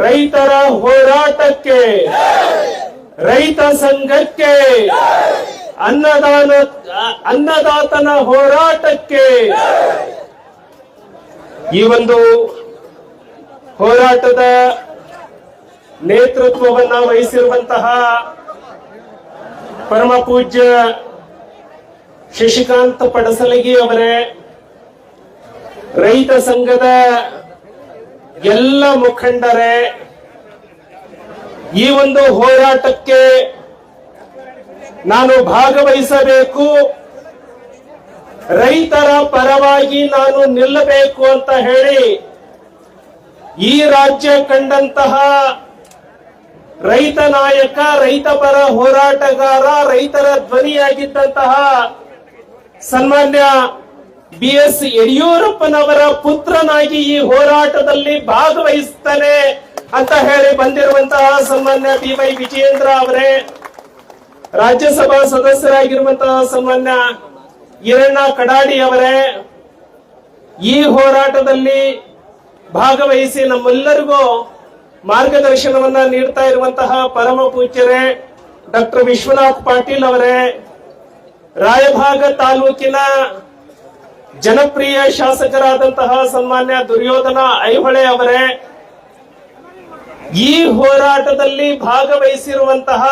ರೈತರ ಹೋರಾಟಕ್ಕೆ, ರೈತ ಸಂಘಕ್ಕೆ, ಅನ್ನದಾತನ ಹೋರಾಟಕ್ಕೆ, ಈ ಒಂದು ಹೋರಾಟದ ನೇತೃತ್ವವನ್ನ ವಹಿಸಿರುವಂತಹ ಪರಮ ಪೂಜ್ಯ ಶಶಿಕಾಂತ್ ಪಡಸಲಗಿ ಅವರೇ, ರೈತ ಸಂಘದ ಎಲ್ಲ ಮುಖಂಡರೇ, ಈ ಒಂದು ಹೋರಾಟಕ್ಕೆ ನಾನು ಭಾಗವಹಿಸಬೇಕು, ರೈತರ ಪರವಾಗಿ ನಾನು ನಿಲ್ಲಬೇಕು ಅಂತ ಹೇಳಿ ಈ ರಾಜ್ಯ ಕಂಡಂತಹ ರೈತ ನಾಯಕ, ರೈತ ಪರ ಹೋರಾಟಗಾರ, ರೈತರ ಧ್ವನಿಯಾಗಿದ್ದಂತಹ ಸನ್ಮಾನ್ಯ BS ಯಡಿಯೂರಪ್ಪನವರ ಪುತ್ರನಾಗಿ ಈ ಹೋರಾಟದಲ್ಲಿ ಭಾಗವಹಿಸುತ್ತಾನೆ ಅಂತ ಹೇಳಿ ಬಂದಿರುವಂತಹ ಸನ್ಮಾನ್ಯ BY ವಿಜಯೇಂದ್ರ ಅವರೇ, ರಾಜ್ಯಸಭಾ ಸದಸ್ಯರಾಗಿರುವಂತಹ ಸನ್ಮಾನ್ಯ ಈರಣ್ಣ ಕಡಾಡಿ ಅವರೇ, ಈ ಹೋರಾಟದಲ್ಲಿ ಭಾಗವಹಿಸಿ ನಮ್ಮೆಲ್ಲರಿಗೂ ಮಾರ್ಗದರ್ಶನವನ್ನ ನೀಡ್ತಾ ಇರುವಂತಹ ಪರಮ ಪೂಜ್ಯರೇ ಡಾಕ್ಟರ್ ವಿಶ್ವನಾಥ್ ಪಾಟೀಲ್ ಅವರೇ, ರಾಯಭಾಗ ತಾಲೂಕಿನ ಜನಪ್ರಿಯ ಶಾಸಕರಾದಂತಹ ಸನ್ಮಾನ್ಯ ದುರ್ಯೋಧನ ಐಹೊಳೆ ಅವರೇ, ಈ ಹೋರಾಟದಲ್ಲಿ ಭಾಗವಹಿಸಿರುವಂತಹ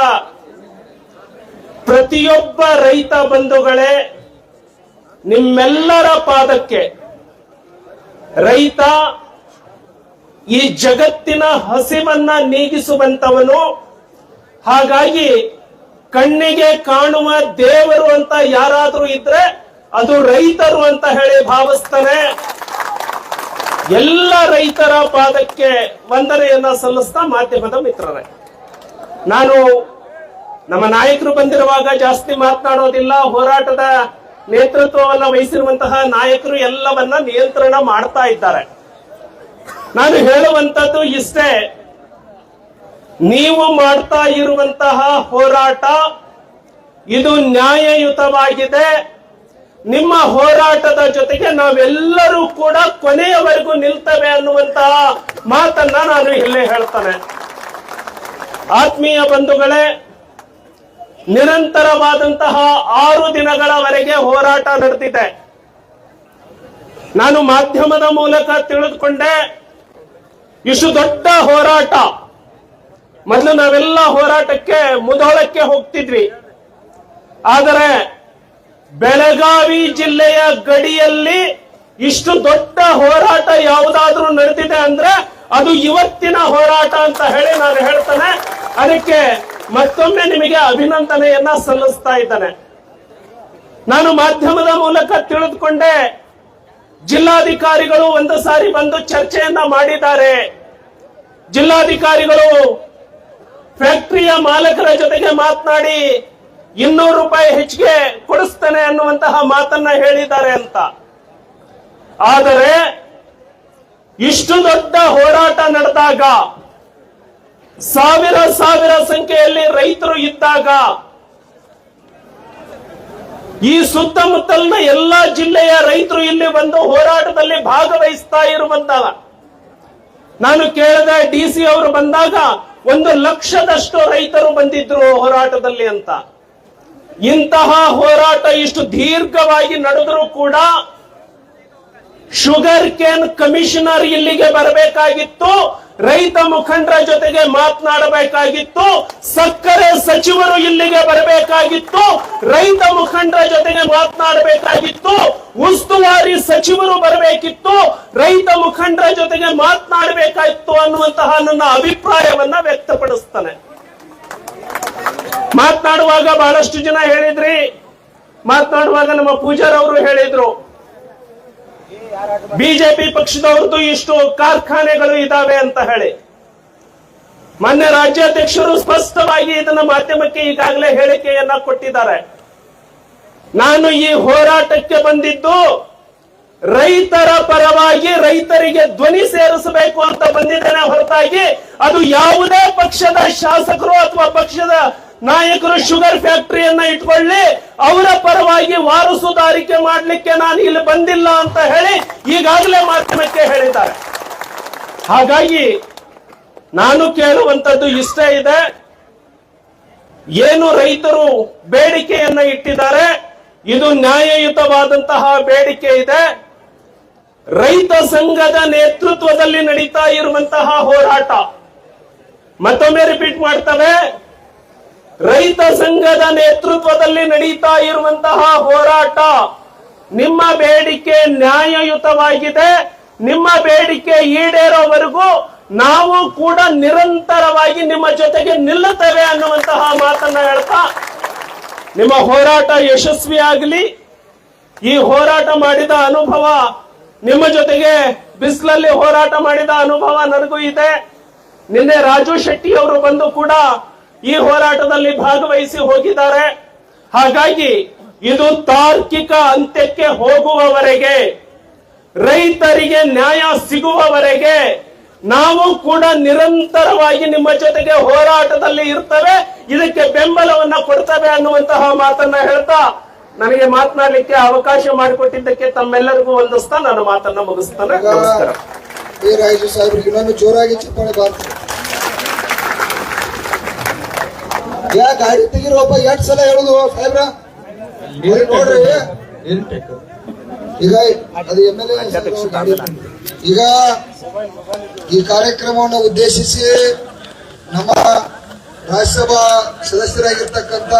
ಪ್ರತಿಯೊಬ್ಬ ರೈತ ಬಂಧುಗಳೇ, ನಿಮ್ಮೆಲ್ಲರ ಪಾದಕ್ಕೆ, ರೈತ ಈ ಜಗತ್ತಿನ ಹಸಿವನ್ನ ನೀಗಿಸುವಂತವನು, ಹಾಗಾಗಿ ಕಣ್ಣಿಗೆ ಕಾಣುವ ದೇವರು ಅಂತ ಯಾರಾದ್ರೂ ಇದ್ರೆ ಅದು ರೈತರು ಅಂತ ಹೇಳಿ ಭಾವಿಸ್ತಾನೆ. ಎಲ್ಲ ರೈತರ ಪಾದಕ್ಕೆ ವಂದನೆಯನ್ನ ಸಲ್ಲಿಸ್ತಾ ಮಾಧ್ಯಮದ ಮಿತ್ರರೇ, ನಾನು ನಮ್ಮ ನಾಯಕರು ಬಂದಿರುವಾಗ ಜಾಸ್ತಿ ಮಾತನಾಡೋದಿಲ್ಲ. ಹೋರಾಟದ ನೇತೃತ್ವವನ್ನ ವಹಿಸಿರುವಂತಹ ನಾಯಕರು ಎಲ್ಲವನ್ನ ನಿಯಂತ್ರಣ ಮಾಡ್ತಾ ಇದ್ದಾರೆ. ನಾನು ಹೇಳುವಂತದ್ದು ಇಷ್ಟೇ, ನೀವು ಮಾಡ್ತಾ ಇರುವಂತಹ ಹೋರಾಟ ಇದು ನ್ಯಾಯಯುತವಾಗಿದೆ. ನಿಮ್ಮ ಹೋರಾಟದ ಜೊತೆಗೆ ನಾವೆಲ್ಲರೂ ಕೂಡ ಕೊನೆಯವರೆಗೂ ನಿಲ್ತೇವೆ ಅನ್ನುವಂತಹ ಮಾತನ್ನ ನಾನು ಇಲ್ಲೇ ಹೇಳ್ತಾನೆ. ಆತ್ಮೀಯ ಬಂಧುಗಳೇ, ನಿರಂತರವಾದಂತಹ 6 ದಿನಗಳವರೆಗೆ ಹೋರಾಟ ನಡೆದಿದೆ. ನಾನು ಮಾಧ್ಯಮದ ಮೂಲಕ ತಿಳಿದುಕೊಂಡೆ, ಇಷ್ಟು ದೊಡ್ಡ ಹೋರಾಟ. ಮೊದಲು ನಾವೆಲ್ಲ ಹೋರಾಟಕ್ಕೆ ಮುಧೋಳಕ್ಕೆ ಹೋಗ್ತಿದ್ವಿ, ಆದರೆ ಬೆಳಗಾವಿ ಜಿಲ್ಲೆಯ ಗಡಿಯಲ್ಲಿ ಇಷ್ಟು ದೊಡ್ಡ ಹೋರಾಟ ಯಾವುದಾದ್ರೂ ನಡೆದಿದೆ ಅಂದ್ರೆ ಅದು ಇವತ್ತಿನ ಹೋರಾಟ ಅಂತ ಹೇಳಿ ನಾನು ಹೇಳ್ತೇನೆ. ಅದಕ್ಕೆ ಮತ್ತೊಮ್ಮೆ ನಿಮಗೆ ಅಭಿನಂದನೆಯನ್ನ ಸಲ್ಲಿಸ್ತಾ ಇದ್ದೇನೆ. ನಾನು ಮಾಧ್ಯಮದ ಮೂಲಕ ತಿಳಿದುಕೊಂಡೆ, ಜಿಲ್ಲಾಧಿಕಾರಿಗಳು ಒಂದು ಸಾರಿ ಬಂದು ಚರ್ಚೆಯನ್ನ ಮಾಡಿದ್ದಾರೆ. ಜಿಲ್ಲಾಧಿಕಾರಿಗಳು ಫ್ಯಾಕ್ಟರಿಯ ಮಾಲಕರ ಜೊತೆಗೆ ಮಾತನಾಡಿ 200 ರೂಪಾಯಿ ಹೆಚ್ಚಿಗೆ ಕೊಡಿಸ್ತೇನೆ ಅನ್ನುವಂತಹ ಮಾತನ್ನ ಹೇಳಿದ್ದಾರೆ ಅಂತ. ಆದರೆ ಇಷ್ಟು ದೊಡ್ಡ ಹೋರಾಟ ನಡೆದಾಗ, ಸಾವಿರ ಸಂಖ್ಯೆಯಲ್ಲಿ ರೈತರು ಇದ್ದಾಗ, ಈ ಸುತ್ತಮುತ್ತಲಿನ ಎಲ್ಲಾ ಜಿಲ್ಲೆಯ ರೈತರು ಇಲ್ಲಿ ಬಂದು ಹೋರಾಟದಲ್ಲಿ ಭಾಗವಹಿಸ್ತಾ ಇರುವಂತಹ, ನಾನು ಕೇಳಿದ DC ಅವರು ಬಂದಾಗ 1 ಲಕ್ಷದಷ್ಟು ರೈತರು ಬಂದಿದ್ರು ಹೋರಾಟದಲ್ಲಿ ಅಂತ. ಇಂತಹ ಹೋರಾಟ ಇಷ್ಟು ದೀರ್ಘವಾಗಿ ನಡೆದರೂ ಕೂಡ ಶುಗರ್ ಕೇನ್ ಕಮಿಷನರ್ ಇಲ್ಲಿಗೆ ಬರಬೇಕಾಗಿತ್ತು, ರೈತ ಮುಖಂಡರ ಜೊತೆಗೆ ಮಾತನಾಡಬೇಕಾಗಿತ್ತು, ಸಕ್ಕರೆ ಸಚಿವರು ಇಲ್ಲಿಗೆ ಬರಬೇಕಾಗಿತ್ತು, ರೈತ ಮುಖಂಡರ ಜೊತೆಗೆ ಮಾತನಾಡಬೇಕಾಗಿತ್ತು, ಉಸ್ತುವಾರಿ ಸಚಿವರು ಬರಬೇಕಿತ್ತು, ರೈತ ಮುಖಂಡರ ಜೊತೆಗೆ ಮಾತನಾಡಬೇಕಾಗಿತ್ತು ಅನ್ನುವಂತಹ ನನ್ನ ಅಭಿಪ್ರಾಯವನ್ನ ವ್ಯಕ್ತಪಡಿಸ್ತಾನೆ. ಮಾತನಾಡುವಾಗ ಬಹಳಷ್ಟು ಜನ ಹೇಳಿದ್ರಿ, ಮಾತನಾಡುವಾಗ ನಮ್ಮ ಪೂಜಾರ್ ಅವರು ಹೇಳಿದ್ರು, ಬಿಜೆಪಿ ಪಕ್ಷದವ್ರದ್ದು ಇಷ್ಟು ಕಾರ್ಖಾನೆಗಳು ಇದಾವೆ ಅಂತ ಹೇಳಿ. ಮಾನ್ಯ ರಾಜ್ಯಾಧ್ಯಕ್ಷರು ಸ್ಪಷ್ಟವಾಗಿ ಇದನ್ನ ಮಾಧ್ಯಮಕ್ಕೆ ಈಗಾಗಲೇ ಹೇಳಿಕೆಯನ್ನ ಕೊಟ್ಟಿದ್ದಾರೆ. ನಾನು ಈ ಹೋರಾಟಕ್ಕೆ ಬಂದಿದ್ದು ರೈತರ ಪರವಾಗಿ, ರೈತರಿಗೆ ಧ್ವನಿ ಸೇರಿಸಬೇಕು ಅಂತ ಬಂದಿದ್ದೇನೆ ಹೊರತಾಗಿ ಅದು ಯಾವುದೇ ಪಕ್ಷದ ಶಾಸಕರು ಅಥವಾ ಪಕ್ಷದ ನಾಯಕರು ಶುಗರ್ ಫ್ಯಾಕ್ಟರಿಯನ್ನ ಇಟ್ಕೊಳ್ಳಿ ಅವರ ಪರವಾಗಿ ವಾರಸುದಾರಿಕೆ ಮಾಡಲಿಕ್ಕೆ ನಾನು ಇಲ್ಲಿ ಬಂದಿಲ್ಲ ಅಂತ ಹೇಳಿ ಈಗಾಗಲೇ ಮಾಧ್ಯಮಕ್ಕೆ ಹೇಳಿದ್ದಾರೆ. ಹಾಗಾಗಿ ನಾನು ಕೇಳುವಂತದ್ದು ಇಷ್ಟೇ ಇದೆ. ಏನು ರೈತರು ಬೇಡಿಕೆಯನ್ನ ಇಟ್ಟಿದ್ದಾರೆ, ಇದು ನ್ಯಾಯಯುತವಾದಂತಹ ಬೇಡಿಕೆ ಇದೆ. ರೈತ ಸಂಘದ ನೇತೃತ್ವದಲ್ಲಿ ನಡೀತಾ ಇರುವಂತಹ ಹೋರಾಟ, ಮತ್ತೊಮ್ಮೆ ರಿಪೀಟ್ ಮಾಡ್ತವೆ, ರೈತ ಸಂಘದ ನೇತೃತ್ವದಲ್ಲಿ ನಡೀತಾ ಇರುವಂತಹ ಹೋರಾಟ. ನಿಮ್ಮ ಬೇಡಿಕೆ ನ್ಯಾಯಯುತವಾಗಿದೆ. ನಿಮ್ಮ ಬೇಡಿಕೆ ಈಡೇರೋವರೆಗೂ ನಾವು ಕೂಡ ನಿರಂತರವಾಗಿ ನಿಮ್ಮ ಜೊತೆಗೆ ನಿಲ್ಲುತ್ತೇವೆ ಅನ್ನುವಂತಹ ಮಾತನ್ನ ಹೇಳ್ತಾ, ನಿಮ್ಮ ಹೋರಾಟ ಯಶಸ್ವಿಯಾಗಲಿ. ಈ ಹೋರಾಟ ಮಾಡಿದ ಅನುಭವ, ನಿಮ್ಮ ಜೊತೆಗೆ ಬಿಸಿಲಲ್ಲಿ ಹೋರಾಟ ಮಾಡಿದ ಅನುಭವ ನನಗೂ ಇದೆ. ನಿನ್ನೆ ರಾಜು ಶೆಟ್ಟಿ ಅವರು ಬಂದು ಕೂಡ ಈ ಹೋರಾಟದಲ್ಲಿ ಭಾಗವಹಿಸಿ ಹೋಗಿದ್ದಾರೆ. ಹಾಗಾಗಿ ಇದು ತಾರ್ಕಿಕ ಅಂತ್ಯಕ್ಕೆ ಹೋಗುವವರೆಗೆ, ರೈತರಿಗೆ ನ್ಯಾಯ ಸಿಗುವವರೆಗೆ ನಾವು ಕೂಡ ನಿರಂತರವಾಗಿ ನಿಮ್ಮ ಜೊತೆಗೆ ಹೋರಾಟದಲ್ಲಿ ಇರ್ತೇವೆ, ಇದಕ್ಕೆ ಬೆಂಬಲವನ್ನ ಕೊಡ್ತೇವೆ ಅನ್ನುವಂತಹ ಮಾತನ್ನ ಹೇಳ್ತಾ, ನನಗೆ ಮಾತನಾಡಲಿಕ್ಕೆ ಅವಕಾಶ ಮಾಡಿಕೊಟ್ಟಿದ್ದಕ್ಕೆ ತಮ್ಮೆಲ್ಲರಿಗೂ ವಂದಿಸ್ತಾ ನಾನು ಮಾತನ್ನ ಮುಗಿಸ್ತಾನೆ. ನಮಸ್ಕಾರ. ರಾಜು ಸಾಹೇಬ್ರಿಗೆ ಇನ್ನೊಂದು ಜೋರಾಗಿ ಚಪ್ಪಾಳೆ ಬಾರ್ತಾರೆ. ಯಾ ಗಾಡಿ ತೆಗಿರೋಪ್ಪ, 2 ಸಲ ಹೇಳುದು ಸಾಹೇಬ್ರ ನೋಡ್ರಿ. ಈಗ ಅದು MLA ಗಾಡಿ. ಈಗ ಈ ಕಾರ್ಯಕ್ರಮವನ್ನು ಉದ್ದೇಶಿಸಿ ನಮ್ಮ ರಾಜ್ಯಸಭಾ ಸದಸ್ಯರಾಗಿರ್ತಕ್ಕಂಥ